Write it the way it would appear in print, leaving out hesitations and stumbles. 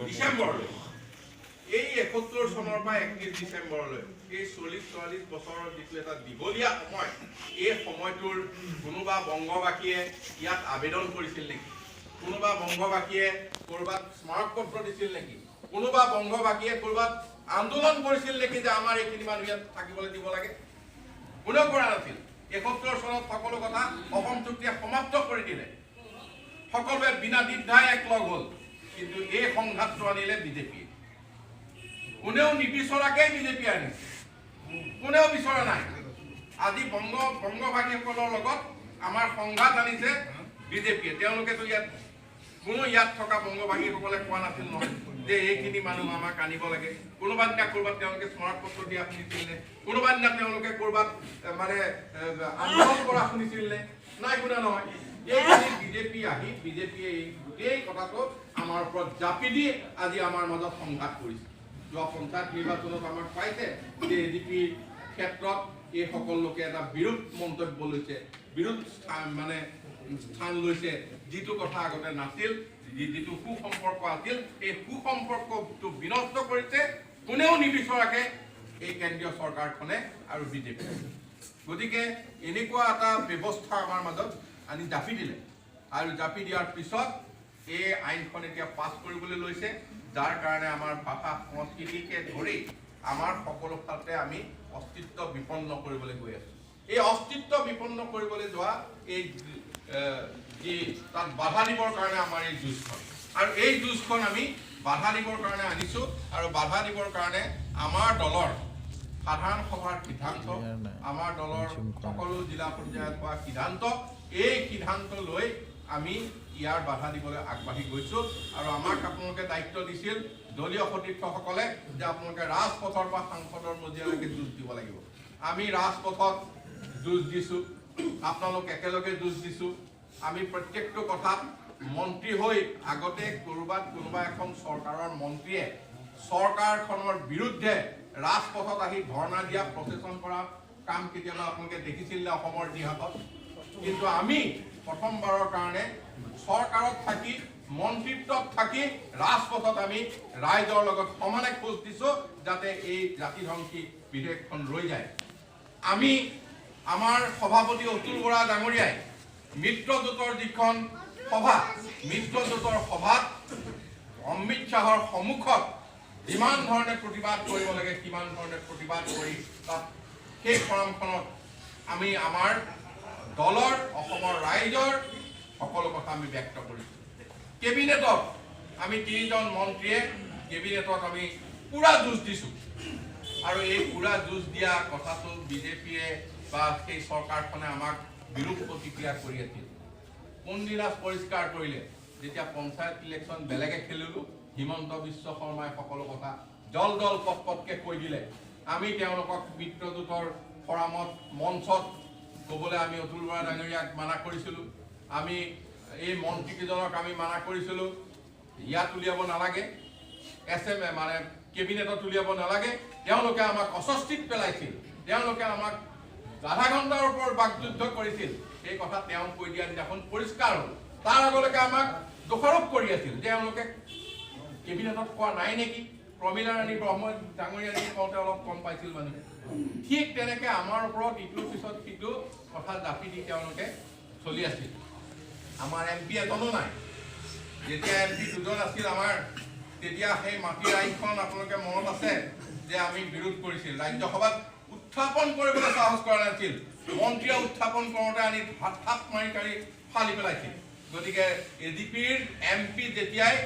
ডিচেম্বৰলৈ এই ৭১ চনৰ পৰা ৩১ ডিচেম্বৰলৈ এই ৪০-৪৪ বছৰৰ যিটো এটা দীঘলীয়া সময়, এই সময়টোৰ কোনোবা বংগবাসীয়ে ইয়াত আবেদন কৰিছিল নেকি? কোনোবা বংগবাসীয়ে ক'ৰবাত স্মাৰকপত্ৰ দিছিল নেকি? কোনোবা বংগবাসীয়ে ক'ৰবাত আন্দোলন কৰিছিল নেকি যে আমাৰ এইখিনি মানুহ ইয়াত থাকিবলৈ দিব লাগে? কোনেও কৰা নাছিল। ৭১ চনত সকলো কথা অসম চুক্তিয়ে সমাপ্ত কৰি দিলে। সকলোৱে বিনা দ্বিধাই একলগ হ'ল। কিন্তু এই সংঘাতটো আনিলে বিজেপিয়ে। কোনেও নিবিচৰাকৈ বিজেপি আনিছে, কোনেও বিচৰা নাই। আজি বংগভাষীসকলৰ লগত আমাৰ সংঘাত আনিছে বিজেপিয়ে। তেওঁলোকেতো ইয়াত থকা বংগভাষীসকলে কোৱা নাছিল নহয় যে এইখিনি মানুহ আমাক আনিব লাগে। কোনোবা দিনা ক'ৰবাত তেওঁলোকে স্মাৰকপত্ৰ দিয়া শুনিছিল নে? কোনোবা দিনা তেওঁলোকে ক'ৰবাত মানে আন্দোলন কৰা শুনিছিল নে? নাই, শুনা নহয়। এইখিনি বিজেপি আহি বিজেপিয়ে এই গোটেই কথাটো আমাৰ ওপৰত জাপি দি আজি আমাৰ মাজত সংঘাত কৰিছে। যোৱা পঞ্চায়ত নিৰ্বাচনত আমাক পাইছে যে এজিপিৰ ক্ষেত্ৰত এই সকলো লোকে এটা বিৰোধ মন্তব্য লৈছে, বিৰোধ স্থান লৈছে। যিটো কথা আগতে নাছিল, যিটো সুসম্পৰ্ক আছিল, এই সুসম্পৰ্কটো বিনষ্ট কৰিছে কোনেও নিবিচৰাকৈ এই কেন্দ্ৰীয় চৰকাৰখনে আৰু বিজেপি। গতিকে এনেকুৱা এটা ব্যৱস্থা আমাৰ মাজত আনি জাপি দিলে আৰু জাপি দিয়াৰ পিছত এই আইনখন এতিয়া পাছ কৰিবলৈ লৈছে, যাৰ কাৰণে আমাৰ ভাষা সংস্কৃতিকে ধৰি আমাৰ সকলো ফালে আমি অস্তিত্ব বিপন্ন কৰিবলৈ গৈ আছোঁ। এই অস্তিত্ব বিপন্ন কৰিবলৈ যোৱা এই যি তাত বাধা দিবৰ কাৰণে আমাৰ এই যুঁজখন, আৰু এই যুঁজখন আমি বাধা দিবৰ কাৰণে আনিছোঁ। আৰু বাধা দিবৰ কাৰণে আমাৰ দলৰ সাধাৰণ সভাৰ সিদ্ধান্ত, আমাৰ দলৰ সকলো জিলা পৰ্যায়ত হোৱা সিদ্ধান্ত, এই সিদ্ধান্ত লৈ আমি ইয়াৰ বাধা দিবলৈ আগবাঢ়ি গৈছোঁ। আৰু আমাক আপোনালোকে দায়িত্ব দিছিল দলীয় সতীৰ্থসকলে যে আপোনালোকে ৰাজপথৰ পৰা সাংসদৰ মজিয়ালৈকে যুঁজ দিব লাগিব। আমি ৰাজপথত যুঁজ দিছোঁ, আপোনালোক একেলগে যুঁজ দিছোঁ। আমি প্ৰত্যেকটো কথাত মন্ত্ৰী হৈ আগতে ক'ৰবাত কোনোবা এখন চৰকাৰৰ মন্ত্ৰীয়ে চৰকাৰখনৰ বিৰুদ্ধে ৰাজপথত আহি ধৰ্ণা দিয়া, প্ৰচেচন কৰা কাম কেতিয়াবা আপোনালোকে দেখিছিল নে অসমৰ ইতিহাসত? কিন্তু আমি প্ৰথমবাৰৰ কাৰণে চৰকাৰত থাকি, মন্ত্ৰিত্বত থাকি ৰাজপথত আমি ৰাইজৰ লগত সমানে খোজ দিছোঁ যাতে এই জাতিধ্বংসী বিধেয়কখন ৰৈ যায়। আমি আমাৰ সভাপতি অতুল বৰা ডাঙৰীয়াই মিত্ৰজোঁটৰ যিখন সভা, মিত্ৰজোঁটৰ সভাত অমিত শ্বাহৰ সন্মুখত যিমান ধৰণে প্ৰতিবাদ কৰিব লাগে সিমান ধৰণে প্ৰতিবাদ কৰি তাত সেই ফৰামখনত আমি আমাৰ দলৰ, অসমৰ ৰাইজৰ সকলো কথা আমি ব্যক্ত কৰিছোঁ। কেবিনেটত আমি ৩জন মন্ত্ৰীয়ে কেবিনেটত আমি পুৰা যুঁজ দিছোঁ। আৰু এই পুৰা যুঁজ দিয়া কথাটো বিজেপিয়ে বা সেই চৰকাৰখনে আমাক বিৰূপ প্ৰতিক্ৰিয়া কৰি আছিল। কোনদিনা পৰিষ্কাৰ কৰিলে? যেতিয়া পঞ্চায়ত ইলেকশ্যন বেলেগে খেলিলোঁ, হিমন্ত বিশ্ব শৰ্মাই সকলো কথা জল পটকৈ কৈ দিলে। আমি তেওঁলোকক মিত্ৰজোঁটৰ ফৰামত, মঞ্চত ক'বলৈ আমি অতুল বৰা ডাঙৰীয়াক মানা কৰিছিলোঁ। আমি এই মন্ত্ৰীকেইজনক আমি মানা কৰিছিলোঁ ইয়াত উলিয়াব নালাগে, কেবিনেটত উলিয়াব নালাগে। তেওঁলোকে আমাক অস্বস্তিত পেলাইছিল, তেওঁলোকে আমাক আধা ঘণ্টাৰ ওপৰত বাকযুদ্ধ কৰিছিল। সেই কথা তেওঁ কৈ দিয়া দিনাখন পৰিষ্কাৰ হ'ল। তাৰ আগলৈকে আমাক দোষাৰোপ কৰি আছিল যে তেওঁলোকে কেবিনেটত কোৱা নাই নেকি, প্ৰমীলা ৰাণী ব্ৰহ্ম ডাঙৰীয়া নেকি কওঁতে অলপ কম পাইছিল মানুহে। ঠিক তেনেকৈ আমাৰ ওপৰত ইটোৰ পিছত সিটো কথা জাপি দি তেওঁলোকে চলি আছিল। আমাৰ MP এজনো নাই। যেতিয়া MP 2জন আছিল আমাৰ, তেতিয়া সেই মাটিৰ আইনখন আপোনালোকে মনত আছে যে আমি বিৰোধ কৰিছিল। ৰাজ্যসভাত উত্থাপন কৰিবলৈ সাহস কৰা নাছিল। মন্ত্ৰীয়ে উত্থাপন কৰোঁতে আনি থাপ মাৰি ফালি পেলাইছিল। গতিকে এজিপিৰ MP যেতিয়াই